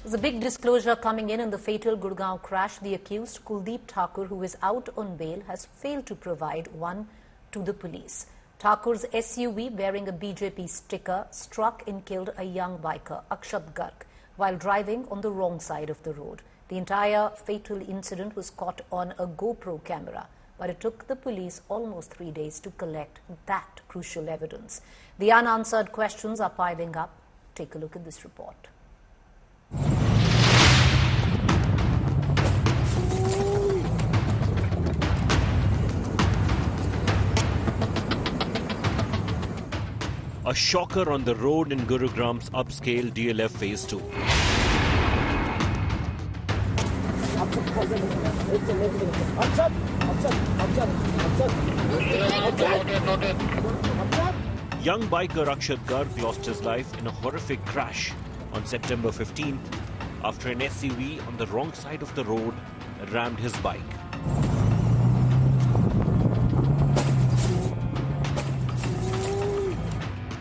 There's a big disclosure coming in the fatal Gurugram crash. The accused, Kuldeep Thakur, who is out on bail, has failed to provide one to the police. Thakur's SUV, bearing a BJP sticker, struck and killed a young biker, Akshat Garg, while driving on the wrong side of the road. The entire fatal incident was caught on a GoPro camera, but it took the police almost 3 days to collect that crucial evidence. The unanswered questions are piling up. Take a look at this report. A shocker on the road in Gurugram's upscale DLF Phase 2. Young biker Akshat Garg lost his life in a horrific crash on September 15th after an SUV on the wrong side of the road rammed his bike.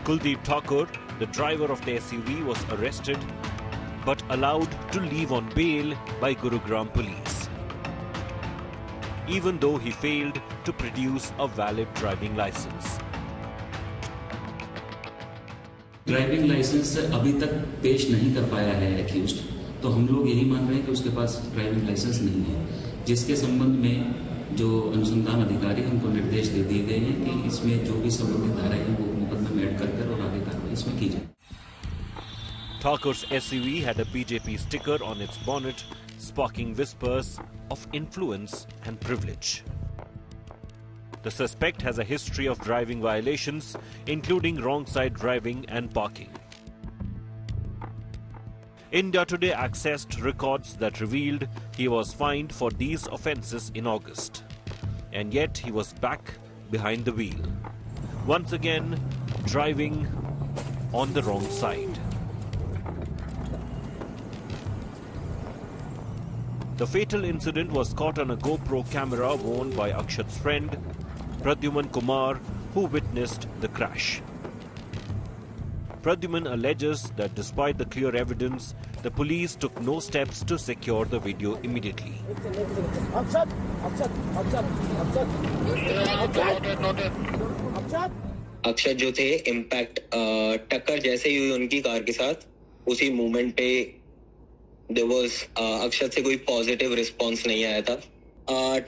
Kuldeep Thakur, the driver of the SUV, was arrested but allowed to leave on bail by Gurugram Police, even though he failed to produce a valid driving license. Driving licence अभी तक पेश नहीं कर पाया है accused, तो हम लोग यही मान रहे हैं कि उसके पास ड्राइविंग लाइसेंस नहीं है, जिसके संबंध में जो अनुसंधान अधिकारी हमको निर्देश दे दिए गए हैं कि इसमें जो भी संबंधित धाराएं हैं वो मुकदमे में ऐड कर और आगे कार्रवाई इसमें की जाए। Thakur's SUV had a BJP sticker on its bonnet, sparking whispers of influence and privilege. The suspect has a history of driving violations, including wrong-side driving and parking. India Today accessed records that revealed he was fined for these offences in August. And yet he was back behind the wheel, once again driving on the wrong side. The fatal incident was caught on a GoPro camera worn by Akshat's friend, Pradyuman Kumar, who witnessed the crash. Pradyuman alleges that despite the clear evidence, the police took no steps to secure the video immediately. अक्षत जो थे impact टक्कर जैसे ही हुई उनकी car के साथ उसी movement पे देयर वाज अक्षत से कोई पॉजिटिव रिस्पांस नहीं आया था।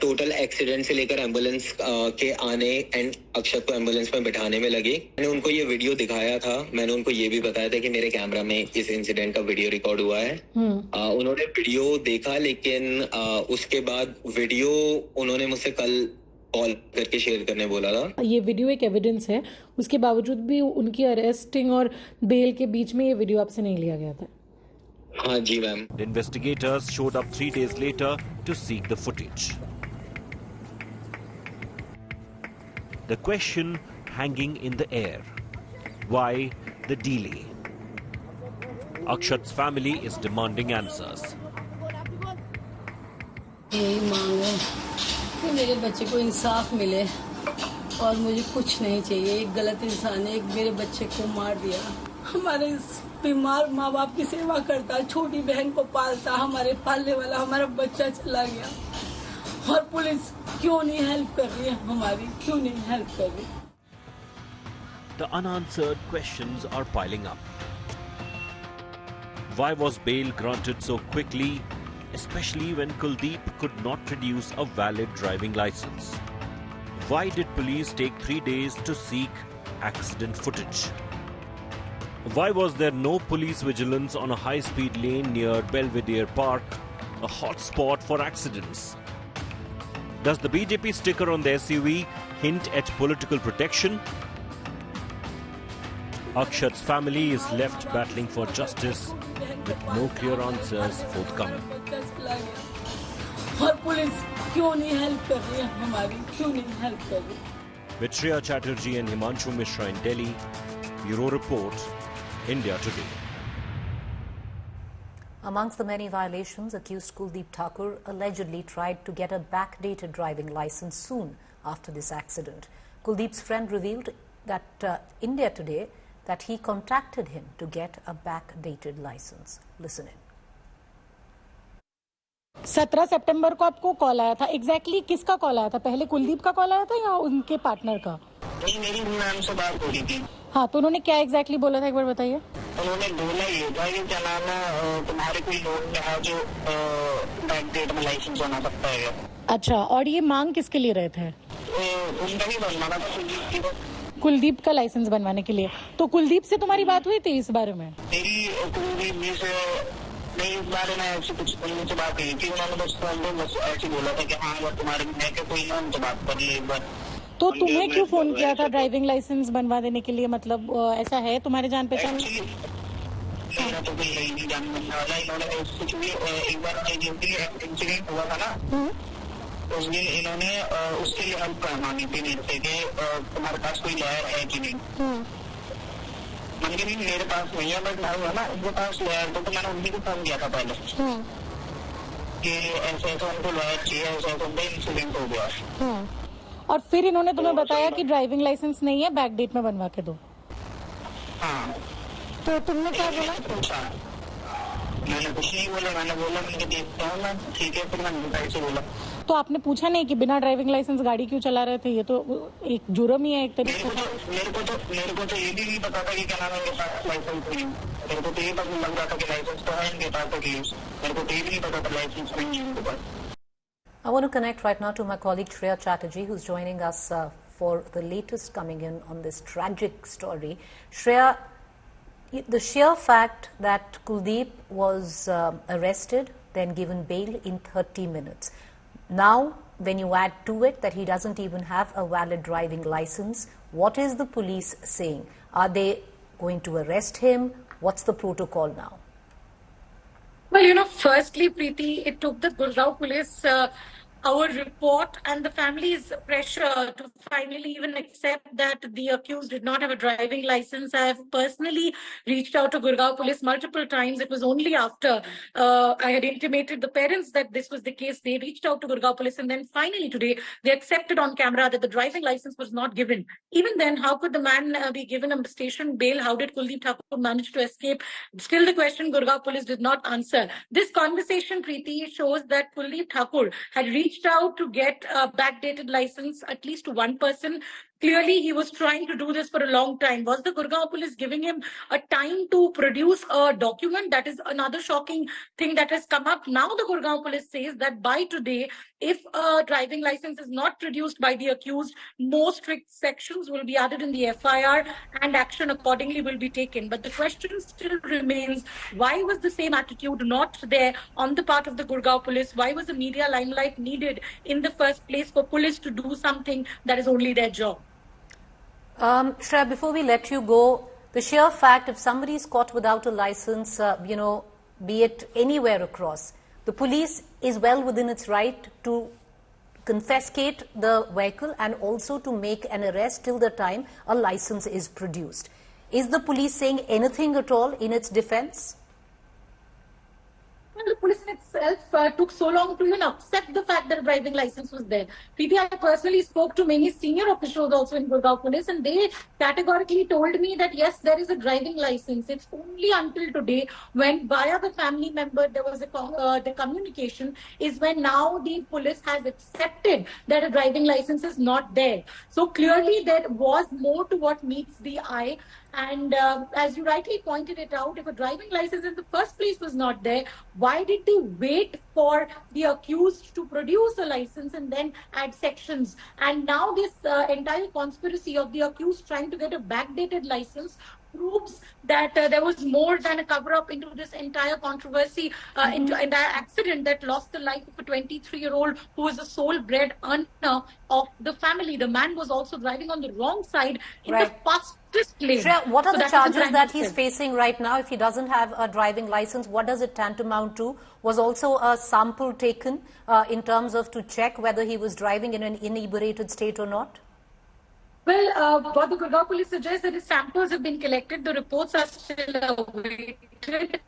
टोटल एक्सीडेंट से लेकर एम्बुलेंस के आने एंड अक्षत को एम्बुलेंस में बिठाने में लगी। मैंने उनको ये वीडियो दिखाया था, मैंने उनको ये भी बताया था कि मेरे कैमरा में इस इंसिडेंट का वीडियो रिकॉर्ड हुआ है। उन्होंने वीडियो देखा, लेकिन उसके बाद वीडियो उन्होंने मुझसे कल कॉल करके शेयर करने बोला था। ये वीडियो एक एविडेंस है, उसके बावजूद भी उनकी अरेस्टिंग और बेल के बीच में ये वीडियो आपसे नहीं लिया गया था। हाँ जी ma'am. The investigators showed up 3 days later to seek the footage. The question hanging in the air: why the delay? Akshat's family is demanding answers. यही मांग है कि मेरे बच्चे को इंसाफ मिले और मुझे कुछ नहीं चाहिए। एक गलत इंसान ने एक मेरे बच्चे को मार दिया। हमारे बीमार माँ बाप की सेवा करता, छोटी बहन को पालता, हमारे पालने वाला हमारा बच्चा चला गया और पुलिस क्यों नहीं हेल्प कर रही है हमारी, क्यों नहीं हेल्प कर रही? The unanswered questions are piling up. Why was bail granted so quickly, especially when Kuldeep could not produce a valid driving license? Why did police take 3 days to seek accident footage? Why was there no police vigilance on a high-speed lane near Belvedere Park, a hot spot for accidents? Does the BJP sticker on the SUV hint at political protection? Akshat's family is left battling for justice with no clear answers forthcoming. और police क्यों नहीं help कर रही है हमारी, क्यों नहीं help कर रही? With Shreya Chatterjee and Himanshu Mishra in Delhi, Bureau Report, India Today. Amongst the many violations, accused Kuldeep Thakur allegedly tried to get a backdated driving license soon after this accident. Kuldeep's friend revealed that India Today that he contacted him to get a backdated license. Listen in. 17 सितंबर को आपको call आया था, exactly किसका call आया था? पहले कुलदीप का call आया था या उनके पार्टनर का? नहीं, मेरी मैम से बात हो रही थी। हाँ, तो उन्होंने क्या एग्जैक्टली बोला था, एक बार बताइए। उन्होंने बोला ये था कि क्या नाम है, तुम्हारे कोई लोन में है जो बैक डेट में लाइसेंस बना सकता है। अच्छा, और ये मांग किसके लिए रहे थे? उनका ही बनवाना था, कुलदीप का लाइसेंस बनवाने के लिए। तो कुलदीप से तुम्हारी बात हुई थी इस बारे में? मेरी कुलदीप से नहीं, इस बारे में ऐसी कुछ उनसे बात नहीं थी। उन्होंने बस ऐसे बोला था कि हाँ अगर तुम्हारे मैं के कोई ना उनसे बात कर ली एक बार। तो तुम्हें क्यों फोन किया था ड्राइविंग लाइसेंस बनवा देने के लिए? मतलब ऐसा है तुम्हारे जान पहचान? मेरा तो कोई यही नहीं जान बनने वाला। इन्होंने कुछ भी एक बार इंसिडेंट हुआ था ना, उसमें इन्होंने उसके लिए हेल्प करवानी थी मेरे से कि तुम्हारे पास कोई लॉयर है कि नहीं। मैंने भी मेरे पास नहीं है, बट मैं ना उनके पास लॉयर तो मैंने उन्हीं को फोन किया था पहले कि ऐसे ऐसा उनको लॉयर चाहिए, ऐसा उनका इंसिडेंट हो गया। और फिर इन्होंने तुम्हें बताया कि ड्राइविंग लाइसेंस नहीं है, बैक डेट में बनवा के दो। हाँ, तो तुमने क्या बोला? पूछा, मैंने कुछ नहीं बोला। मैंने बोला मैंने देखता हूँ मैं, ठीक है। फिर मैंने ऐसे बोला। तो आपने पूछा नहीं कि बिना ड्राइविंग लाइसेंस गाड़ी क्यों चला रहे थे? ये तो एक जुर्म ही है एक तरीके से। मेरे को तो ये भी नहीं पता था कि क्या नाम है इनके पास लाइसेंस नहीं। मेरे को तो ये पता लग रहा था कि लाइसेंस तो है इनके पास, मेरे को तो ये भी नहीं पता था लाइसेंस नहीं है इनके पास। I want to connect right now to my colleague Shreya Chatterjee, who's joining us for the latest coming in on this tragic story. Shreya, the sheer fact that Kuldeep was arrested, then given bail in 30 minutes. Now, when you add to it that he doesn't even have a valid driving license, what is the police saying? Are they going to arrest him? What's the protocol now? Well, firstly, Preeti, it took the Gurugram Police our report and the family's pressure to finally even accept that the accused did not have a driving license. I have personally reached out to Gurugram Police multiple times. It was only after I had intimated the parents that this was the case. They reached out to Gurugram Police, and then finally today they accepted on camera that the driving license was not given. Even then, how could the man be given a station bail? How did Kuldeep Thakur manage to escape? Still the question Gurugram Police did not answer. This conversation, Preeti, shows that Kuldeep Thakur had reached out to get a backdated license at least to one person. Clearly, he was trying to do this for a long time. Was the Gurugram Police giving him a time to produce a document? That is another shocking thing that has come up. Now the Gurugram Police says that by today, if a driving license is not produced by the accused, more strict sections will be added in the FIR and action accordingly will be taken. But the question still remains, why was the same attitude not there on the part of the Gurugram Police? Why was the media limelight needed in the first place for police to do something that is only their job? Shreya, before we let you go, the sheer fact if somebody is caught without a license, be it anywhere across, the police is well within its right to confiscate the vehicle and also to make an arrest till the time a license is produced. Is the police saying anything at all in its defense? Well, the police in itself took so long to even accept the fact that a driving license was there. Preeti, I personally spoke to many senior officials also in Gurugram Police, and they categorically told me that yes, there is a driving license. It's only until today, when via the family member there was the communication, is when now the police has accepted that a driving license is not there. So clearly there was more to what meets the eye. And as you rightly pointed it out, if a driving license in the first place was not there, why did they wait for the accused to produce a license and then add sections? And now this entire conspiracy of the accused trying to get a backdated license proves that there was more than a cover-up into this entire controversy, into an accident that lost the life of a 23-year-old who was the sole bread earner of the family. The man was also driving on the wrong side in the fastest lane. Shreya, what are the charges that he's facing right now if he doesn't have a driving license? What does it tantamount to? Was also a sample taken in terms of to check whether he was driving in an inebriated state or not? Well, what the Gurugram Police suggests that his samples have been collected. The reports are still awaited.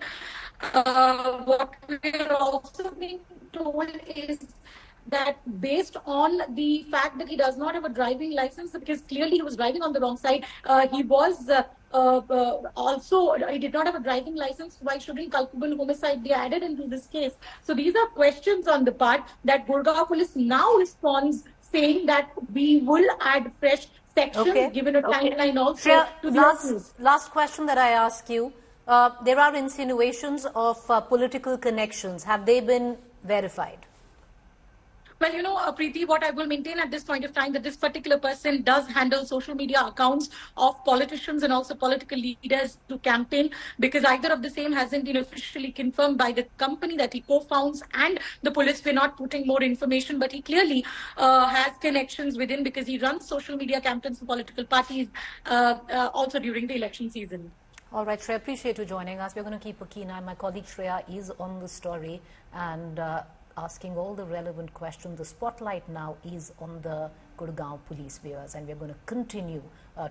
What we are also being told is that based on the fact that he does not have a driving license, because clearly he was driving on the wrong side, he was Also, he did not have a driving license. Why shouldn't culpable homicide be added into this case? So these are questions on the part that Gurugram Police now responds, saying that we will add fresh sections, given a timeline also to the last question that I ask you. There are insinuations of political connections. Have they been verified? Well, Preeti, what I will maintain at this point of time, that this particular person does handle social media accounts of politicians and also political leaders to campaign, because either of the same hasn't been officially confirmed by the company that he co-founds and the police. We're not putting more information, but he clearly has connections within, because he runs social media campaigns for political parties also during the election season. All right, Shreya, appreciate you joining us. We're going to keep a keen eye. My colleague Shreya is on the story and asking all the relevant questions. The spotlight now is on the Gurugram Police, viewers, and we're going to continue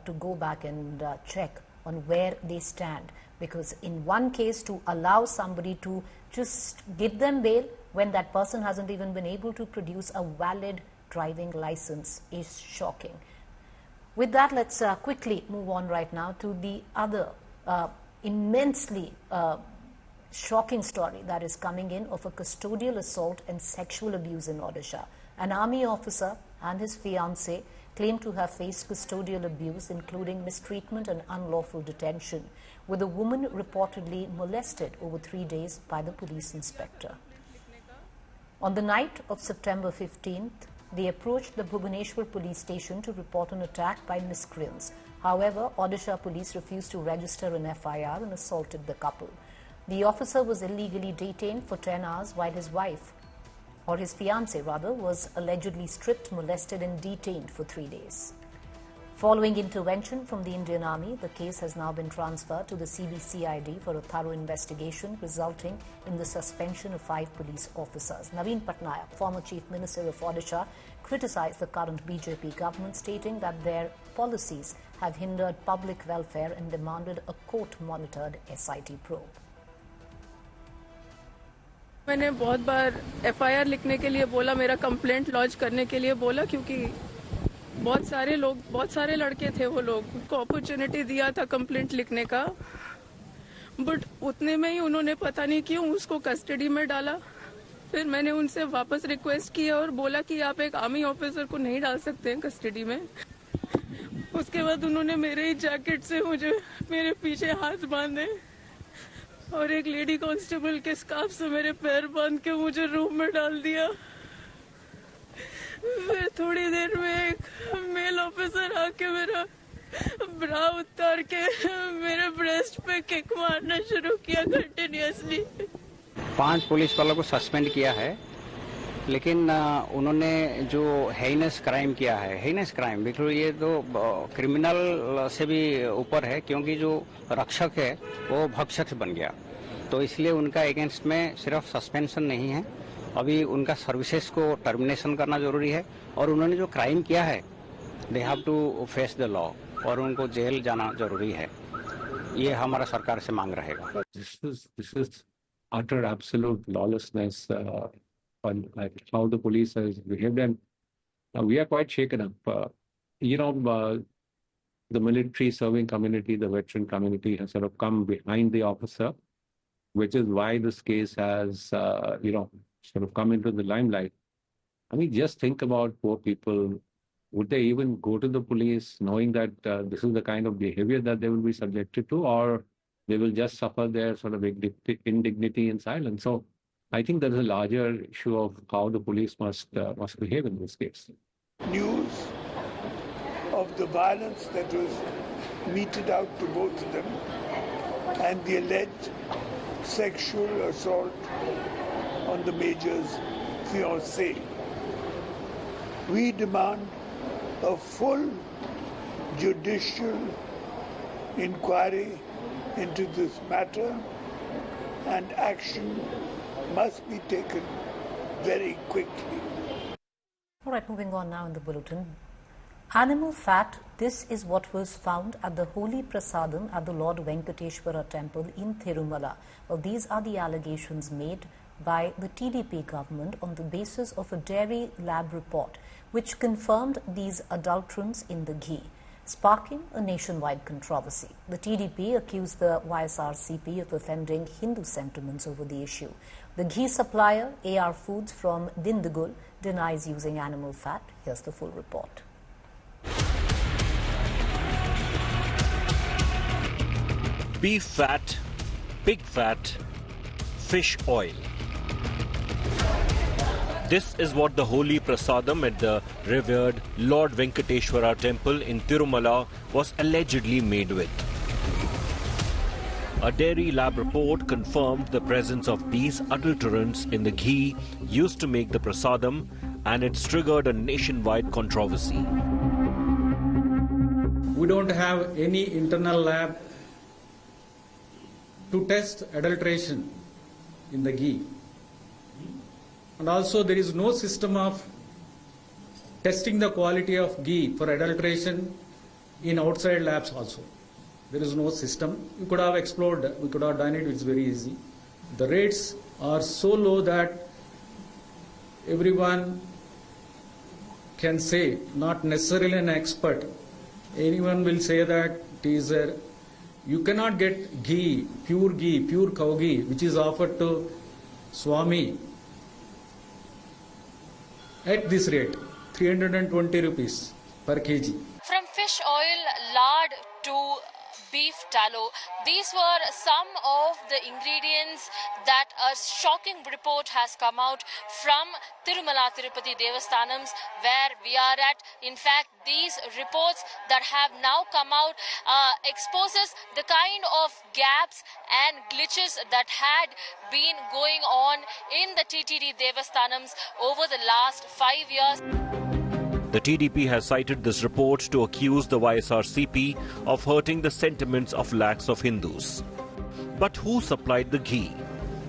to go back and check on where they stand, because in one case, to allow somebody to just give them bail when that person hasn't even been able to produce a valid driving license is shocking. With that, let's quickly move on right now to the other immensely shocking story that is coming in of a custodial assault and sexual abuse in Odisha. An army officer and his fiancée claim to have faced custodial abuse, including mistreatment and unlawful detention, with a woman reportedly molested over 3 days by the police inspector. On the night of September 15th, they approached the Bhubaneswar police station to report an attack by miscreants. However, Odisha Police refused to register an FIR and assaulted the couple. The officer was illegally detained for 10 hours while his wife, or his fiancée rather, was allegedly stripped, molested and detained for 3 days. Following intervention from the Indian Army, the case has now been transferred to the CBCID for a thorough investigation, resulting in the suspension of 5 police officers. Naveen Patnaik, former Chief Minister of Odisha, criticized the current BJP government, stating that their policies have hindered public welfare and demanded a court-monitored SIT probe. मैंने बहुत बार FIR लिखने के लिए बोला, मेरा complaint launch करने के लिए बोला, क्योंकि बहुत सारे लड़के थे, वो लोग को अपॉर्चुनिटी दिया था कंप्लेंट लिखने का, बट उतने में ही उन्होंने पता नहीं क्यों उसको कस्टडी में डाला। फिर मैंने उनसे वापस रिक्वेस्ट किया और बोला कि आप एक आर्मी ऑफिसर को नहीं डाल सकते हैं कस्टडी में। उसके बाद उन्होंने मेरे ही जैकेट से मुझे मेरे पीछे हाथ बांधे और एक लेडी कांस्टेबल के स्कार्फ से मेरे पैर बांध के मुझे रूम में डाल दिया। फिर थोड़ी देर में एक मेल ऑफिसर आके मेरा ब्रा उतार के मेरे ब्रेस्ट पे किक मारना शुरू किया कंटिन्यूअसली। 5 पुलिस वालों को सस्पेंड किया है, लेकिन उन्होंने जो हेइनस क्राइम किया है, हेइनस क्राइम बिल्कुल ये तो क्रिमिनल से भी ऊपर है, क्योंकि जो रक्षक है वो भक्षक बन गया, तो इसलिए उनका अगेंस्ट में सिर्फ सस्पेंशन नहीं है, अभी उनका सर्विसेज को टर्मिनेशन करना जरूरी है, और उन्होंने जो क्राइम किया है they have to face the law, और उनको जेल जाना जरूरी है, ये हमारा सरकार से मांग रहेगा। This is utter absolute lawlessness on like how the police has behaved, and we are quite shaken up. The military serving community, the veteran community has sort of come behind the officer, which is why this case has sort of come into the limelight. I mean, just think about poor people. Would they even go to the police knowing that this is the kind of behavior that they will be subjected to, or they will just suffer their sort of indignity in silence? So I think there is a larger issue of how the police must behave in this case. News of the violence that was meted out to both of them and the alleged sexual assault on the major's fiancée. We demand a full judicial inquiry into this matter, and action must be taken very quickly. All right, moving on now in the bulletin. Animal fat, this is what was found at the Holy Prasadam at the Lord Venkateshwara temple in Tirumala. Well, these are the allegations made by the TDP government on the basis of a dairy lab report which confirmed these adulterants in the ghee. sparking a nationwide controversy. The TDP accused the YSRCP of offending Hindu sentiments over the issue. The ghee supplier, AR Foods from Dindigul, denies using animal fat. Here's the full report. Beef fat, pig fat, fish oil. This is what the holy prasadam at the revered Lord Venkateshwara temple in Tirumala was allegedly made with. A dairy lab report confirmed the presence of these adulterants in the ghee used to make the prasadam, and it's triggered a nationwide controversy. We don't have any internal lab to test adulteration in the ghee. And also there is no system of testing the quality of ghee for adulteration in outside labs also. There is no system. We could have explored, we could have done it, it's very easy. The rates are so low that everyone can say, not necessarily an expert, anyone will say that it is a, you cannot get ghee, pure cow ghee, which is offered to Swami at this rate, 320 rupees per kg. From fish oil, lard to beef tallow, these were some of the ingredients that a shocking report has come out from Tirumala Tirupati Devasthanams, where we are at. In fact, these reports that have now come out exposes the kind of gaps and glitches that had been going on in the TTD Devasthanams over the last 5 years. The TDP has cited this report to accuse the YSRCP of hurting the sentiments of lakhs of Hindus. But who supplied the ghee?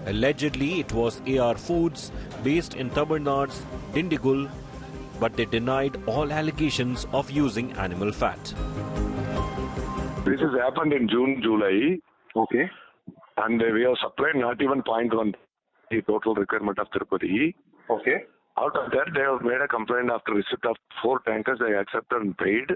Allegedly, it was AR Foods based in Tamil Nadu's Dindigul, but they denied all allegations of using animal fat. This has happened in June, July. Okay. And we have supplied not even 0.1 the total requirement of Tirupati. Okay. Out of that, they have made a complaint after receipt of 4 tankers. They accepted and paid.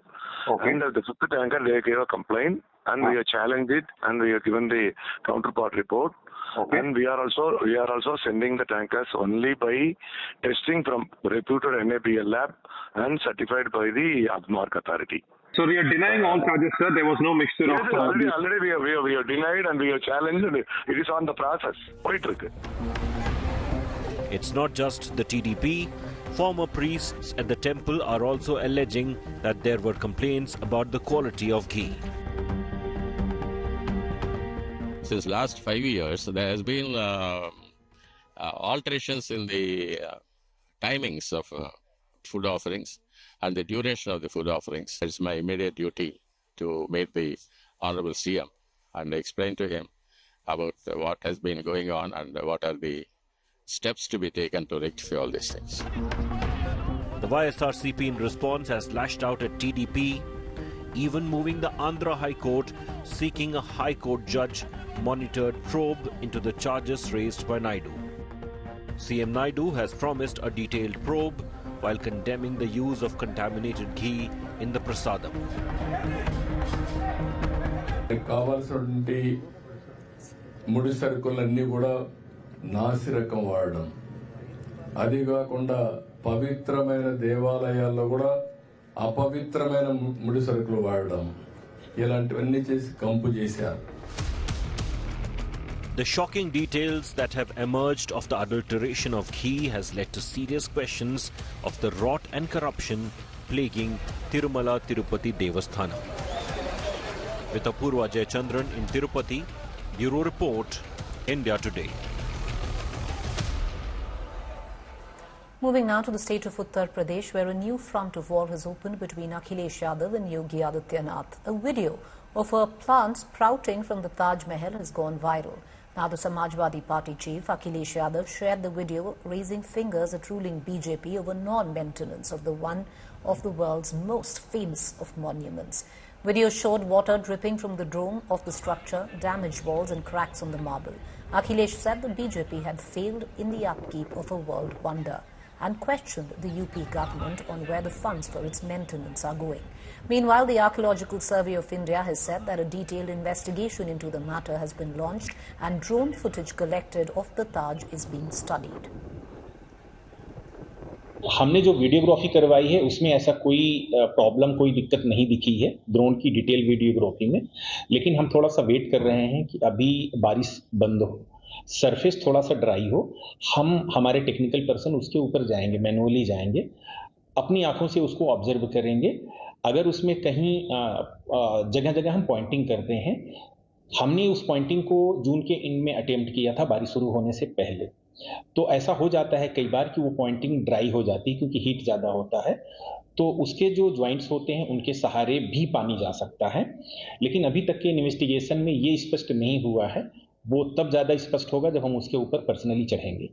Okay. And the 5th tanker, they gave a complaint, and we have challenged it, and we have given the counterpart report. Okay. And we are also sending the tankers only by testing from reputed NABL lab and certified by the Mark Authority. So we are denying all charges, sir. There was no mixture yes, of. Already we have denied and we have challenged, and it is on the process. It's not just the TDP. Former priests at the temple are also alleging that there were complaints about the quality of ghee. Since last 5 years, there has been alterations in the timings of food offerings and the duration of the food offerings. It's my immediate duty to meet the Honorable CM and explain to him about what has been going on and what are the steps to be taken to rectify all these things. The YSRCP in response has lashed out at TDP, even moving the Andhra High Court, seeking a High Court judge monitored probe into the charges raised by Naidu. CM Naidu has promised a detailed probe while condemning the use of contaminated ghee in the prasadam. నాసి రకం వాడడం, అది కాకుండా పవిత్రమైన దేవాలయాల్లో కూడా అపవిత్రమైన ముడి సరుకులు వాడడం, ఇలాంటివన్నీ చేసి కంపు చేశారు. The shocking details that have emerged of the adulteration of ghee has led to serious questions of the rot and corruption plaguing Tirumala Tirupati Devasthanam. With Apurva Jayachandran in Tirupati, Bureau Report, India Today. Moving now to the state of Uttar Pradesh, where a new front of war has opened between Akhilesh Yadav and Yogi Adityanath. A video of a plant sprouting from the Taj Mahal has gone viral. Now the Samajwadi Party chief Akhilesh Yadav shared the video, raising fingers at ruling BJP over non-maintenance of one of the world's most famous of monuments. Video showed water dripping from the dome of the structure, damaged walls and cracks on the marble. Akhilesh said the BJP had failed in the upkeep of a world wonder. and questioned the UP government on where the funds for its maintenance are going. Meanwhile, the Archaeological Survey of India has said that a detailed investigation into the matter has been launched and drone footage collected of the Taj is being studied. हमने जो videography करवाई है उसमें ऐसा कोई problem, कोई दिक्कत नहीं दिखी है ड्रोन की डिटेल वीडियोग्राफी में, लेकिन हम थोड़ा सा वेट कर रहे हैं कि अभी बारिश बंद हो, सरफेस थोड़ा सा ड्राई हो, हम हमारे टेक्निकल पर्सन उसके ऊपर जाएंगे, मैनुअली जाएंगे, अपनी आंखों से उसको ऑब्जर्व करेंगे। अगर उसमें कहीं जगह जगह हम पॉइंटिंग करते हैं, हमने उस पॉइंटिंग को जून के एंड में अटेम्प्ट किया था बारिश शुरू होने से पहले, तो ऐसा हो जाता है कई बार कि वो पॉइंटिंग ड्राई हो जाती है क्योंकि हीट ज़्यादा होता है, तो उसके जो ज्वाइंट्स होते हैं उनके सहारे भी पानी जा सकता है। लेकिन अभी तक के इन्वेस्टिगेशन में ये स्पष्ट नहीं हुआ है, वो तब ज़्यादा स्पष्ट होगा जब हम उसके ऊपर पर्सनली चढ़ेंगे।